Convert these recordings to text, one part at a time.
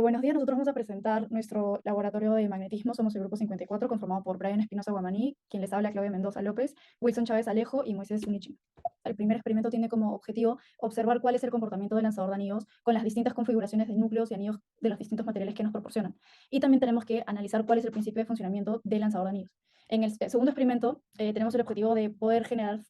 Buenos días, nosotros vamos a presentar nuestro laboratorio de magnetismo. Somos el grupo 54, conformado por Brian Espinosa Guamaní, quien les habla Claudia Mendoza López, Wilson Chávez Alejo y Moisés Unichi. El primer experimento tiene como objetivo observar cuál es el comportamiento del lanzador de anillos con las distintas configuraciones de núcleos y anillos de los distintos materiales que nos proporcionan. Y también tenemos que analizar cuál es el principio de funcionamiento del lanzador de anillos. En el segundo experimento tenemos el objetivo de poder generar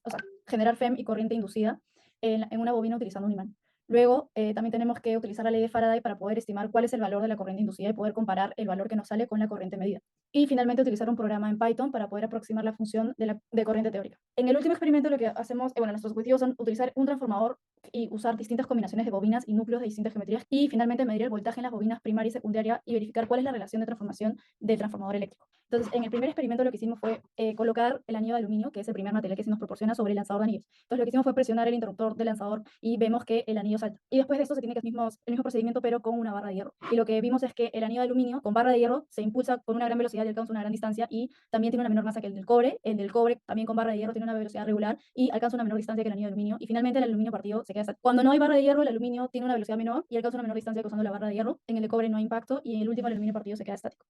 FEM y corriente inducida en una bobina utilizando un imán. Luego, también tenemos que utilizar la ley de Faraday para poder estimar cuál es el valor de la corriente inducida y poder comparar el valor que nos sale con la corriente medida. Y finalmente, utilizar un programa en Python para poder aproximar la función de corriente teórica. En el último experimento, lo que hacemos, nuestros objetivos son utilizar un transformador y usar distintas combinaciones de bobinas y núcleos de distintas geometrías y finalmente medir el voltaje en las bobinas primaria y secundaria y verificar cuál es la relación de transformación del transformador eléctrico. Entonces, en el primer experimento lo que hicimos fue colocar el anillo de aluminio, que es el primer material que se nos proporciona, sobre el lanzador de anillos. Entonces, lo que hicimos fue presionar el interruptor del lanzador y vemos que el anillo salta. Y después de esto se tiene que hacer el mismo procedimiento, pero con una barra de hierro. Y lo que vimos es que el anillo de aluminio con barra de hierro se impulsa con una gran velocidad y alcanza una gran distancia y también tiene una menor masa que el del cobre. El del cobre también con barra de hierro tiene una velocidad regular y alcanza una menor distancia que el anillo de aluminio. Y finalmente el aluminio partido se queda estático. Cuando no hay barra de hierro, el aluminio tiene una velocidad menor y alcanza una menor distancia que usando la barra de hierro. En el de cobre no hay impacto y en el último el aluminio partido se queda estático.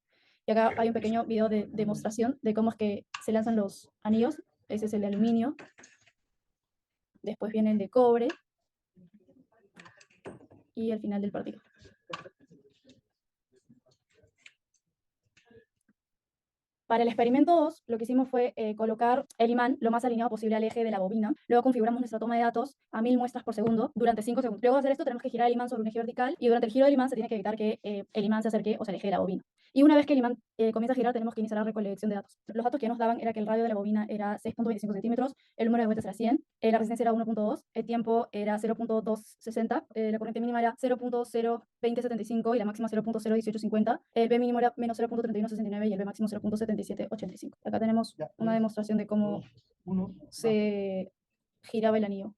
Y acá hay un pequeño video de demostración de cómo es que se lanzan los anillos. Ese es el de aluminio. Después viene el de cobre y al final del partido. Para el experimento 2, lo que hicimos fue colocar el imán lo más alineado posible al eje de la bobina. Luego configuramos nuestra toma de datos a 1000 muestras por segundo durante 5 segundos. Luego de hacer esto, tenemos que girar el imán sobre un eje vertical y durante el giro del imán se tiene que evitar que el imán se acerque o se aleje de la bobina. Y una vez que el imán comienza a girar, tenemos que iniciar la recolección de datos. Los datos que nos daban era que el radio de la bobina era 6.25 centímetros, el número de vueltas era 100, la resistencia era 1.2, el tiempo era 0.260, la corriente mínima era 0.02075 y la máxima 0.01850, el B mínimo era menos 0.3169 y el B máximo 0.7785. Acá tenemos una demostración de cómo se giraba el anillo.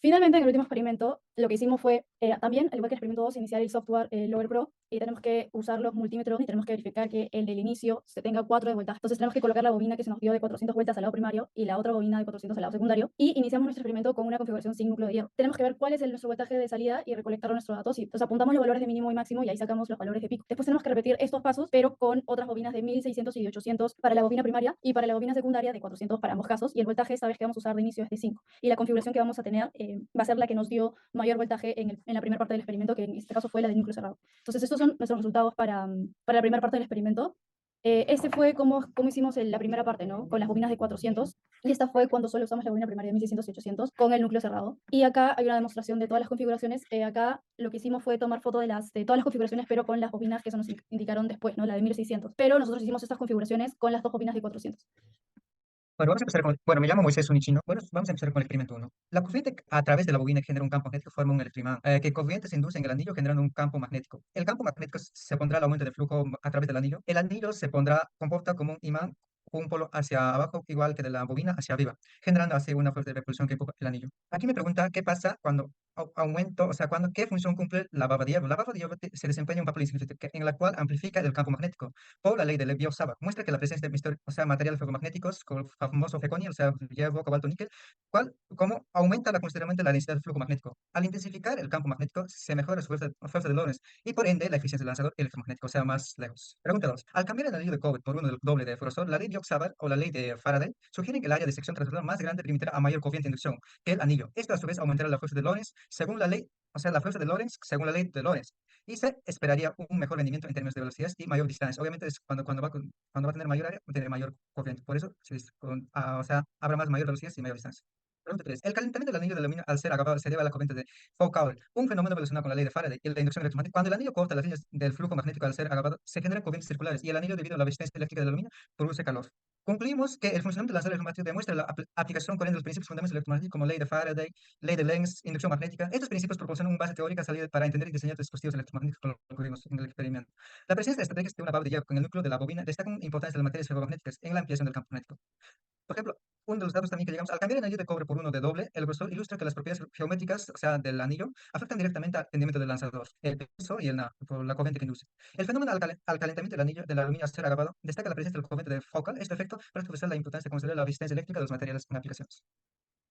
Finalmente, en el último experimento, lo que hicimos fue también, al igual que el experimento 2, iniciar el software Lower Pro y tenemos que usar los multímetros y tenemos que verificar que el del inicio se tenga 4 de voltaje. Entonces tenemos que colocar la bobina que se nos dio de 400 vueltas al lado primario y la otra bobina de 400 al lado secundario y iniciamos nuestro experimento con una configuración sin núcleo de hierro. Tenemos que ver cuál es nuestro voltaje de salida y recolectar nuestros datos y entonces apuntamos los valores de mínimo y máximo y ahí sacamos los valores de pico. Después tenemos que repetir estos pasos pero con otras bobinas de 1600 y de 800 para la bobina primaria y para la bobina secundaria de 400 para ambos casos y el voltaje esta vez que vamos a usar de inicio es de 5 y la configuración que vamos a tener va a ser la que nos dio mayor voltaje en la primera parte del experimento, que en este caso fue la de núcleo cerrado. Entonces, estos son nuestros resultados para la primera parte del experimento. Este fue como hicimos la primera parte, ¿no? Con las bobinas de 400. Y esta fue cuando solo usamos la bobina primaria de 1600 y 800 con el núcleo cerrado. Y acá hay una demostración de todas las configuraciones. Acá lo que hicimos fue tomar foto de todas las configuraciones, pero con las bobinas que se nos indicaron después, ¿no? La de 1600. Pero nosotros hicimos estas configuraciones con las dos bobinas de 400. Bueno, vamos a empezar con. Bueno, me llamo Moisés Unichino. Bueno, vamos a empezar con el experimento 1. La corriente a través de la bobina que genera un campo magnético forma un electroimán, que corriente se induce en el anillo generando un campo magnético. El campo magnético se pondrá al aumento de flujo a través del anillo. El anillo se comporta como un imán con un polo hacia abajo, igual que de la bobina hacia arriba, generando así una fuerza de repulsión que empuja el anillo. Aquí me pregunta qué pasa cuando aumento, o sea, qué función cumple la barra de hierro. La barra de hierro se desempeña un papel insignificante en la cual amplifica el campo magnético por la ley de Levi-Savart. Muestra que la presencia de o sea, materiales ferromagnéticos, como el famoso freconio, o sea, hierro, cobalto, níquel, cómo aumenta considerablemente la densidad del flujo magnético. Al intensificar el campo magnético, se mejora su fuerza de Lorentz y por ende la eficiencia del lanzador electromagnético, o sea, más lejos. Pregunta 2. Al cambiar el anillo de cobre por uno del doble de fluorosol, la ley de Savart o la ley de Faraday sugieren que el área de sección transversal más grande permitirá a mayor corriente de inducción que el anillo. Esto a su vez aumentará la fuerza de Lorentz según la ley, o sea, la fuerza de Lorentz según la ley de Lorentz. Y se esperaría un mejor rendimiento en términos de velocidades y mayor distancia. Obviamente es cuando va a tener mayor área, va a tener mayor corriente. Por eso, o sea, habrá mayor velocidad y mayor distancia. Pregunta 3. El calentamiento del anillo de aluminio al ser agravado se debe a la corriente de Foucault, un fenómeno relacionado con la ley de Faraday y la inducción electromagnética. Cuando el anillo corta las líneas del flujo magnético al ser agravado, se generan corrientes circulares y el anillo, debido a la resistencia eléctrica del aluminio, produce calor. Concluimos que el funcionamiento del lanzador electromagnético demuestra la aplicación corriente de los principios fundamentales electromagnéticos como ley de Faraday, ley de Lenz, inducción magnética. Estos principios proporcionan una base teórica salida para entender y diseñar dispositivos electromagnéticos, como lo vimos en el experimento. La presencia de estrategias de una barra de hierro con el núcleo de la bobina destaca la importancia de las materias ferromagnéticas en la ampliación del campo magnético. Por ejemplo, uno de los datos también que llegamos, al cambiar el anillo de cobre por uno de doble, el grosor ilustra que las propiedades geométricas, o sea, del anillo, afectan directamente al rendimiento del lanzador, el peso y por la corriente que induce. El fenómeno al calentamiento del anillo del aluminio al ser agravado destaca la presencia del corriente de Foucault. Este efecto para expresar la importancia de considerar la resistencia eléctrica de los materiales en aplicaciones.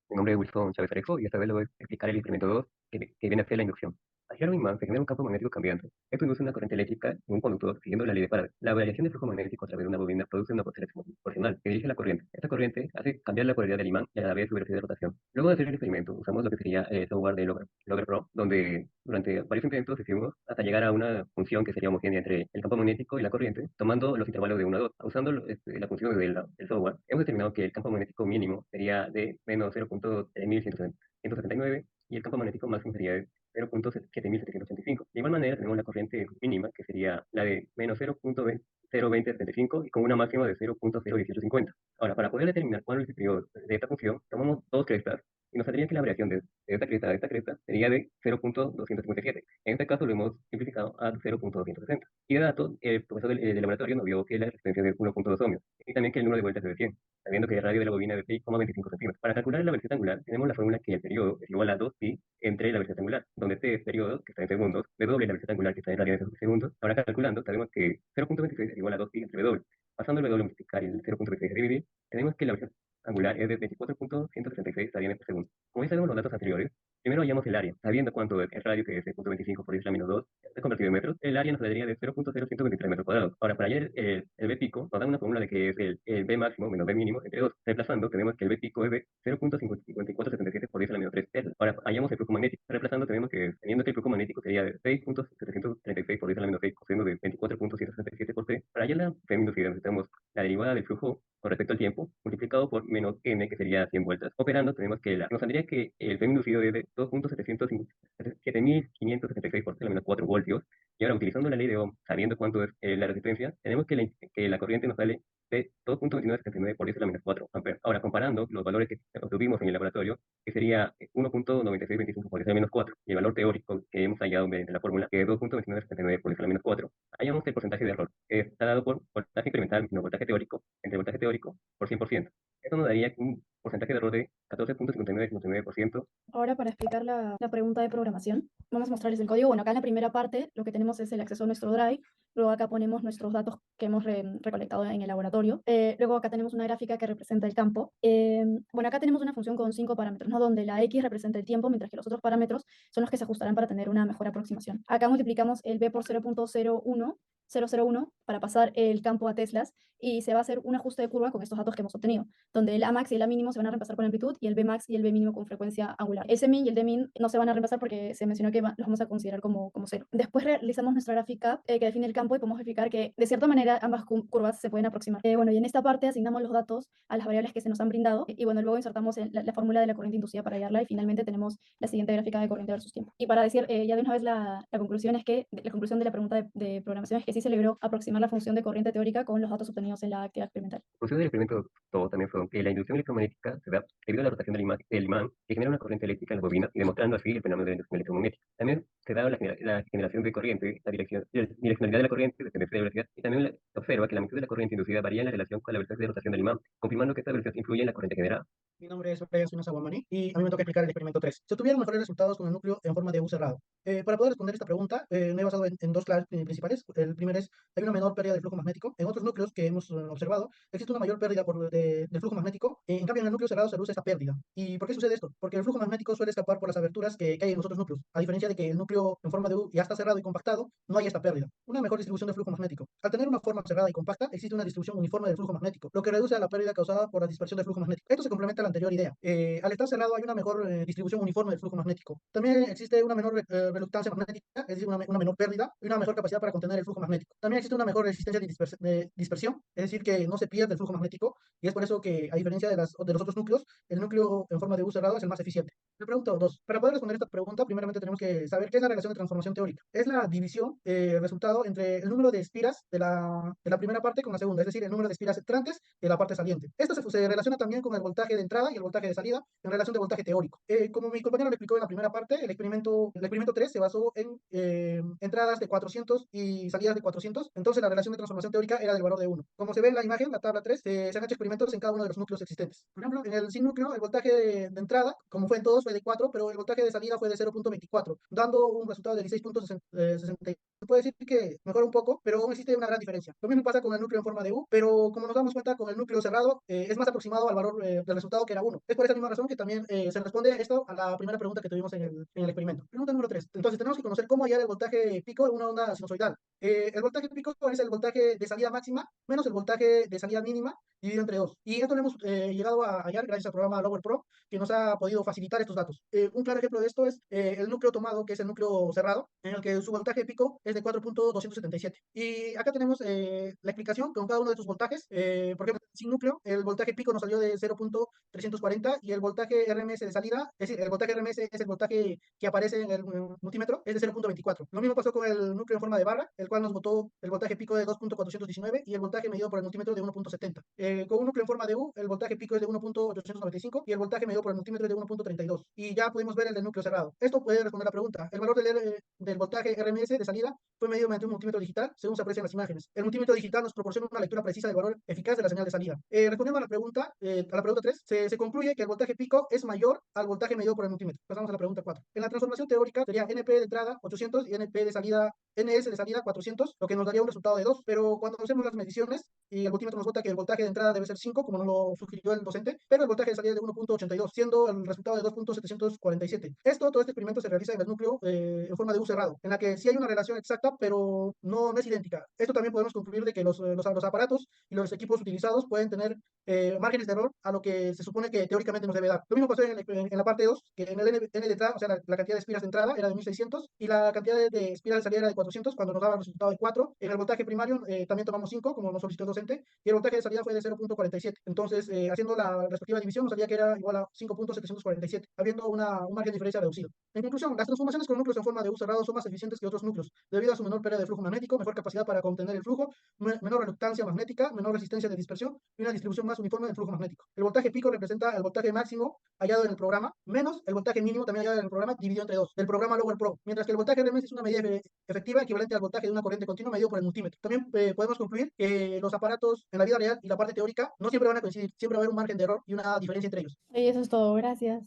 Mi nombre es Wilson Chávez Arejo y esta vez le voy a explicar el experimento 2 que viene a ser la inducción. Hacia un imán se genera un campo magnético cambiante. Esto induce una corriente eléctrica en un conductor siguiendo la ley de Faraday. La variación de flujo magnético a través de una bobina produce una potencia proporcional que dirige la corriente. Esta corriente hace cambiar la polaridad del imán y a la vez su velocidad de rotación. Luego de hacer el experimento, usamos lo que sería el software de Logger Pro, donde durante varios intentos hicimos hasta llegar a una función que sería homogénea entre el campo magnético y la corriente, tomando los intervalos de 1 a 2. Usando la función del software, hemos determinado que el campo magnético mínimo sería de menos 0.3179 y el campo magnético máximo sería de 0.7785. De igual manera, tenemos la corriente mínima, que sería la de menos 0.02075 y con una máxima de 0.01850. Ahora, para poder determinar cuál es el periodo de esta función, tomamos dos crestas y nos saldría que la variación de esta cresta a esta cresta sería de 0.257. En este caso lo hemos simplificado a 0.260. Y de datos, el profesor del laboratorio nos dio que la resistencia es de 1.2 ohmios y también que el número de vueltas es de 100, sabiendo que el radio de la bobina es de 6,25 centímetros. Para calcular la velocidad angular, tenemos la fórmula que el periodo es igual a 2pi entre la velocidad angular, donde t es periodo, que está en segundos, w la velocidad angular, que está en radianes por segundos. Ahora calculando, sabemos que 0.26 es igual a 2pi entre w. Pasando el w a multiplicar y el 0.26 a dividir, tenemos que la velocidad angular es de 24.136 radianes por segundo. Como ya sabemos los datos anteriores, primero hallamos el área, sabiendo cuánto es el radio, que es 0.25 por 10 a la menos 2, es convertido en metros, el área nos daría de 0.0123 metros cuadrados. Ahora, para hallar el B pico, nos da una fórmula de que es el B máximo menos B mínimo entre 2. Reemplazando, tenemos que el B pico es de 0.5477 por 10 a la menos 3 Tesla. Ahora, hallamos el flujo magnético. Reemplazando, tenemos que, teniendo que el flujo magnético sería de 6.736 por 10 a la menos 6, cosiendo de 24.167 por 3. Para hallar la feminosidad, necesitamos la derivada del flujo con respecto al tiempo, multiplicado por menos n, que sería 100 vueltas. Operando, tenemos que nos saldría que el P inducido es de 2.7576 por 10 a la menos 4 voltios. Y ahora, utilizando la ley de Ohm, sabiendo cuánto es la resistencia, tenemos que la corriente nos sale de 2.2979 por 10 a la menos 4 amperes. Ahora, comparando los valores que obtuvimos en el laboratorio, que sería 1.9625 por 10 a la menos 4, y el valor teórico que hemos hallado mediante la fórmula, que es 2.2979 por 10 a la menos 4, hallamos que el porcentaje de error está dado por voltaje incremental menos voltaje teórico, entre voltaje teórico por 100%. Esto nos daría un porcentaje de error de 14.59%. Ahora, para explicar la pregunta de programación, vamos a mostrarles el código. Bueno, acá en la primera parte lo que tenemos es el acceso a nuestro Drive. Luego acá ponemos nuestros datos que hemos recolectado en el laboratorio. Luego acá tenemos una gráfica que representa el campo. Bueno, acá tenemos una función con 5 parámetros, ¿no? Donde la X representa el tiempo, mientras que los otros parámetros son los que se ajustarán para tener una mejor aproximación. Acá multiplicamos el B por 0.001 para pasar el campo a teslas y se va a hacer un ajuste de curva con estos datos que hemos obtenido, donde el A max y el A mínimo se van a reemplazar con amplitud y el B max y el B mínimo con frecuencia angular. El min y el D min no se van a reemplazar porque se mencionó que los vamos a considerar como cero. Después realizamos nuestra gráfica que define el campo y podemos verificar que de cierta manera ambas curvas se pueden aproximar. Bueno, y en esta parte asignamos los datos a las variables que se nos han brindado y bueno, luego insertamos la fórmula de la corriente inducida para hallarla y finalmente tenemos la siguiente gráfica de corriente versus tiempo. Y para decir ya de una vez la conclusión es que la conclusión de la pregunta de programación es que sí se logró aproximar la función de corriente teórica con los datos obtenidos en la actividad experimental. La función del experimento todo también fue que la inducción electromagnética se da debido a la rotación del imán que genera una corriente eléctrica en las bobinas y demostrando así el fenómeno de la inducción electromagnética. También se da la generación de corriente, la direccionalidad de la corriente, dependencia de la velocidad, y también se observa que la magnitud de la corriente inducida varía en la relación con la velocidad de rotación del imán, confirmando que esta velocidad influye en la corriente generada. Mi nombre es Brian Espinosa Guamani y a mí me toca explicar el experimento 3. Se obtuvieron mejores resultados con el núcleo en forma de U cerrado. Para poder responder esta pregunta, me he basado en dos claves principales. El primero es, hay una menor pérdida de flujo magnético. En otros núcleos que hemos observado, existe una mayor pérdida del flujo magnético. En cambio, en el núcleo cerrado se reduce esta pérdida. ¿Y por qué sucede esto? Porque el flujo magnético suele escapar por las aberturas que hay en los otros núcleos, a diferencia de que el núcleo en forma de U ya está cerrado y compactado, no hay esta pérdida. Una mejor distribución del flujo magnético. Al tener una forma cerrada y compacta, existe una distribución uniforme del flujo magnético, lo que reduce a la pérdida causada por la dispersión del flujo magnético. Esto se complementa a la anterior idea. Al estar cerrado hay una mejor distribución uniforme del flujo magnético. También existe una menor reluctancia magnética, es decir, una menor pérdida y una mejor capacidad para contener el flujo magnético. También existe una mejor resistencia de dispersión, es decir, que no se pierde el flujo magnético y es por eso que, a diferencia de los otros núcleos, el núcleo en forma de U cerrado es el más eficiente. La pregunta 2. Para poder responder esta pregunta, primeramente tenemos que saber qué es la relación de transformación teórica. Es la división, resultado entre el número de espiras de la primera parte con la segunda, es decir, el número de espiras entrantes de la parte saliente. Esto se relaciona también con el voltaje de entrada y el voltaje de salida en relación de voltaje teórico. Como mi compañero lo explicó en la primera parte, el experimento 3 se basó en entradas de 400 y salidas de 400, entonces la relación de transformación teórica era del valor de 1. Como se ve en la imagen, la tabla 3, se han hecho experimentos en cada uno de los núcleos existentes. Por ejemplo, en el sin núcleo, el voltaje de entrada, como fue en todos, fue de 4, pero el voltaje de salida fue de 0.24, dando un resultado de 16.60. Se puede decir que mejora un poco, pero aún existe una gran diferencia. Lo mismo pasa con el núcleo en forma de U, pero como nos damos cuenta, con el núcleo cerrado es más aproximado al valor del resultado, que era 1. Es por esa misma razón que también se responde esto a la primera pregunta que tuvimos en el experimento. Pregunta número 3. Entonces tenemos que conocer cómo hallar el voltaje pico en una onda sinusoidal. El voltaje pico es el voltaje de salida máxima menos el voltaje de salida mínima dividido entre 2. Y esto lo hemos llegado a hallar gracias al programa Lower Pro, que nos ha podido facilitar estos datos. Un claro ejemplo de esto es el núcleo tomado, que es el núcleo cerrado, en el que su voltaje pico es de 4.277. Y acá tenemos la explicación con cada uno de estos voltajes. Por ejemplo, sin núcleo, el voltaje pico nos salió de 0.340 y el voltaje RMS de salida, es decir, el voltaje RMS es el voltaje que aparece en el multímetro, es de 0.24. Lo mismo pasó con el núcleo en forma de barra, el cual nos botó el voltaje pico de 2.419 y el voltaje medido por el multímetro de 1.70. Con un núcleo en forma de U, el voltaje pico es de 1.895 y el voltaje medido por el multímetro es de 1.32. Y ya pudimos ver el del núcleo cerrado. Esto puede responder la pregunta. El valor del voltaje RMS de salida fue medido mediante un multímetro digital, según se aprecian las imágenes. El multímetro digital nos proporciona una lectura precisa del valor eficaz de la señal de salida. Respondiendo a la pregunta 3, se concluye que el voltaje pico es mayor al voltaje medido por el multímetro. Pasamos a la pregunta 4. En la transformación teórica sería NP de entrada 800 y NP de salida, NS de salida 400, lo que nos daría un resultado de 2. Pero cuando hacemos las mediciones y el multímetro nos bota que el voltaje de entrada debe ser 5, como nos lo sugirió el docente, pero el voltaje de salida es de 1.82, siendo el resultado de 2.747. Todo este experimento se realiza en el núcleo en forma de U cerrado, en la que sí hay una relación exacta, pero no es idéntica. Esto también podemos concluir de que los aparatos y los equipos utilizados pueden tener márgenes de error a lo que se supone que teóricamente nos debe dar. Lo mismo pasó en la parte 2, que en el N de entrada, o sea, la cantidad de espiras de entrada era de 1600 y la cantidad de espiras de salida era de 400, cuando nos daba el resultado de 4. En el voltaje primario también tomamos 5, como nos solicitó el docente, y el voltaje de salida fue de 0.47. Entonces, haciendo la respectiva división, nos salía que era igual a 5.747, habiendo un margen de diferencia reducido. En conclusión, las transformaciones con núcleos en forma de U cerrado son más eficientes que otros núcleos, debido a su menor pérdida de flujo magnético, mejor capacidad para contener el flujo, menor reluctancia magnética, menor resistencia de dispersión y una distribución más uniforme del flujo magnético. El voltaje pico representa el voltaje máximo hallado en el programa, menos el voltaje mínimo también hallado en el programa, dividido entre 2, del programa Lower Pro, mientras que el voltaje RMS es una medida efectiva equivalente al voltaje de una corriente continua medido por el multímetro. También podemos concluir que los aparatos en la vida real y la parte teórica no siempre van a coincidir, siempre va a haber un margen de error y una diferencia entre ellos. Y eso es todo, gracias.